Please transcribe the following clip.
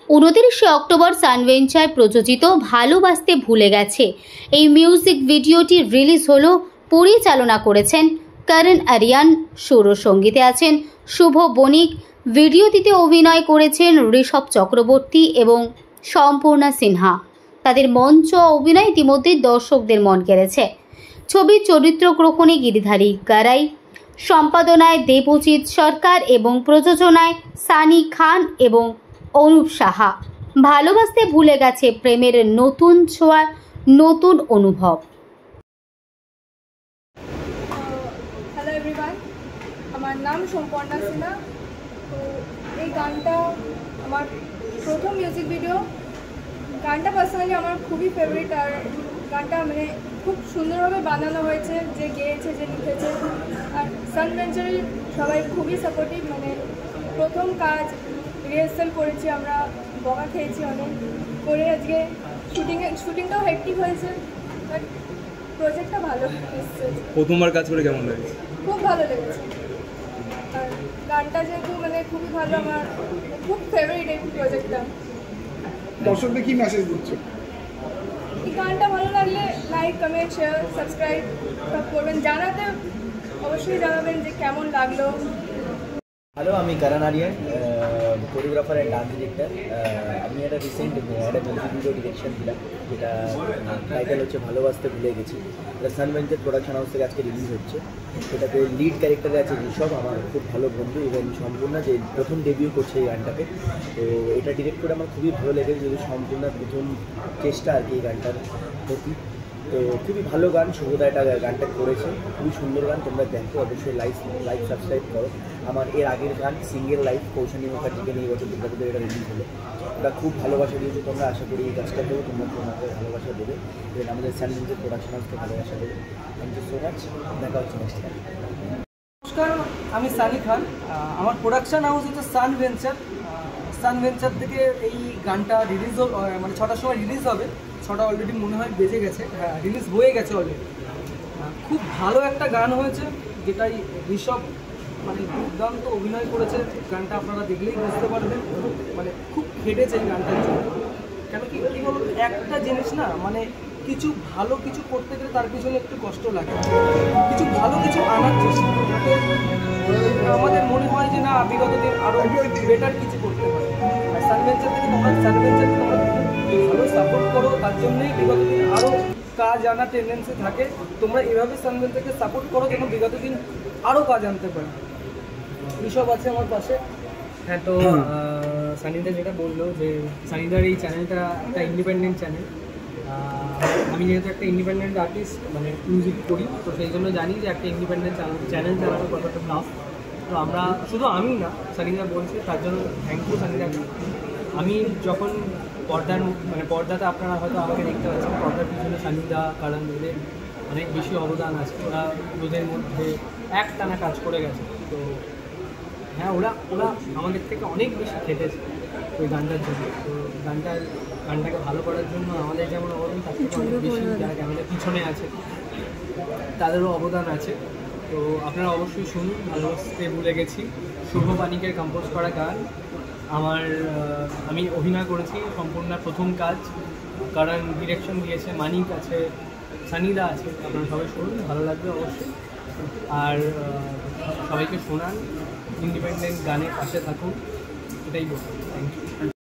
29 October সানভেঞ্চার প্রযোজিত ভালোবাসতে ভুলে গেছে এই মিউজিক ভিডিওটি রিলিজ হলো। পরিচালনা করেছেন করণ আরিয়ান, সুরসঙ্গীতে আছেন শুভ বণিক, ভিডিওটিতে অভিনয় করেছেন ঋষভ চক্রবর্তী এবং সম্পূর্ণা সিনহা। তাদের মঞ্চ অভিনয় ইতিমধ্যে দর্শকদের মন কেড়েছে। ছবির চরিত্র গ্রহণে গিরিধারী গারাই, সম্পাদনায় দেবজিৎ সরকার এবং প্রযোজনায় সানি খান এবং অনুপ সাহা। ভালোবাসতে ভুলে গেছে প্রেমের নতুন ছোঁয়ার নতুন অনুভব। হ্যালো এভরিওয়ান, আমার নাম সম্পূর্ণা সিনহা। তো এই গানটা আমার প্রথম মিউজিক ভিডিও। গানটা পার্সোনালি আমার খুবই ফেভারিট, আর গানটা মানে খুব সুন্দরভাবে বানানো হয়েছে, যে গেয়েছে, যে লিখেছে। আর সানভেঞ্চারের সবাই খুবই সাপোর্টিভ। মানে প্রথম কাজ, রিহার্সাল করেছি আমরা, বকা খেয়েছি অনেক করে। আজকে শুটিংটাও হেক্টিক হয়েছে, বাট প্রজেক্টটা ভালো এসেছে। প্রথমবার কাজ করে কেমন লাগছে? খুব ভালো লেগেছে। আর গানটা যেহেতু মানে খুবই ভালো, আমার খুব ফেভারিট এই প্রজেক্টটা। দর্শকদের কি মেসেজ দিচ্ছে? এই গানটা ভালো লাগলে লাইক, কমেন্ট, শেয়ার, সাবস্ক্রাইব সব করবেন। জানাতে অবশ্যই জানাবেন যে কেমন লাগলো। হ্যালো, আমি Karan Aryan, choreographer and dance director. আমি একটা রিসেন্ট একটা মিউজিক ভিডিও ডিরেকশন দিলাম, যেটা টাইটেল হচ্ছে ভালোবাসতে ভুলে গেছি। এটা সানভেঞ্চার প্রোডাকশন হাউস থেকে আজকে রিলিজ হচ্ছে। সেটাতে লিড ক্যারেক্টারে আছে ঋষভ, আমার খুব ভালো বন্ধু, এবং সম্পূর্ণা যে প্রথম ডেবিউ করছে এই গানটাকে। তো এটা ডিরেক্ট করে আমার খুবই ভালো লেগেছে, যদি সম্পূর্ণ প্রথম চেষ্টা আর কি এই গানটার প্রতি। তো খুবই ভালো গান, শুভদা এটা গানটা করেছে, খুবই সুন্দর গান। তোমরা দেখো, অবশ্যই লাইক সাবস্ক্রাইব করো। আমার এর আগের গান সিঙ্গেল লাইফ কৌশানী মুখার্জিকে নিয়ে বছর দুর্গাপুজোর এটা রিলিজ হলো। ওটা খুব ভালোবাসা দিয়েছে তোমরা, আশা করি এই কাজটা দেবো, তোমরা তোমাদের ভালোবাসা দেবে এবং আমাদের সানভেঞ্চার প্রোডাকশন হাউসকে ভালোবাসা দেবে। থ্যাংক ইউ সো মাচ, দেখা হচ্ছে নেক্সট টাইম। নমস্কার, আমি সানি খান। আমার প্রোডাকশন হাউস হচ্ছে সানভেঞ্চার থেকে এই গানটা রিলিজ মানে 6টার সময় রিলিজ হবে। 6টা অলরেডি মনে হয় বেজে গেছে, হ্যাঁ রিলিজ হয়ে গেছে অলরেডি। খুব ভালো একটা গান হয়েছে, যেটাই ঋষভ মানে দুর্দান্ত অভিনয় করেছে। গানটা আপনারা দেখলেই বুঝতে পারবেন, মানে খুব খেটেছে এই গানটার জন্য। কেন কি বলুন, একটা জিনিস না, মানে কিছু ভালো কিছু করতে গেলে তার পিছনে একটু কষ্ট লাগে, কিছু ভালো কিছু আনার চেষ্টা, যাতে আমাদের মনে হয় যে না বিগত দিন আরও বেটার কিছু করতে পারে। আর সানভেঞ্চারকে তোমরা ভালো সাপোর্ট করো, তার জন্যই বিগত দিন আরও কাজ আনার টেন্ডেন্সি থাকে। তোমরা এভাবে সানভেঞ্চারকে সাপোর্ট করো যেন বিগত দিন আরও কাজ আনতে পারে। এইসব আছে আমার পাশে। হ্যাঁ, তো সানিদা যেটা বললো যে সানিদার এই চ্যানেলটা একটা ইন্ডিপেন্ডেন্ট চ্যানেল। আমি যেহেতু একটা ইন্ডিপেন্ডেন্ট আর্টিস্ট, মানে মিউজিক করি, তো সেই জন্য জানি যে একটা ইন্ডিপেন্ডেন্ট চ্যানেল চালানো কতটা টাফ। তো আমরা শুধু আমি না, সানিদা বলছি, তার জন্য থ্যাংক ইউ সানিদাকে। আমি যখন পর্দাতে আপনারা হয়তো আমাকে দেখতে পাচ্ছেন, পর্দার পিছনে সানিদা, কারণ ওদের অনেক বেশি অবদান আছে। ওরা রোদের মধ্যে একটানা কাজ করে গেছে। তো হ্যাঁ, ওরা আমাদের থেকে অনেক বেশি খেটেছে ওই গানটার জন্য। তো গানটাকে ভালো করার জন্য আমাদের যেমন অবদান, তার থেকে অনেক বেশি যারা ক্যামেরার পিছনে আছে তাদেরও অবদান আছে। তো আপনারা অবশ্যই শুনুন, ভালোবাসতে ভুলে গেছি, শুভ বণিকের কম্পোজ করা গান। আমি অভিনয় করেছি, সম্পূর্ণ প্রথম কাজ। কারণ ডিরেকশন দিয়েছে, মানিক আছে, সানিদা আছে। আপনারা সবাই শুনুন, ভালো লাগবে অবশ্যই। আর সবাইকে শোনান, ইন্ডিপেন্ডেন্ট গানের পাশে থাকুন, এটাই বলুন। Thank you.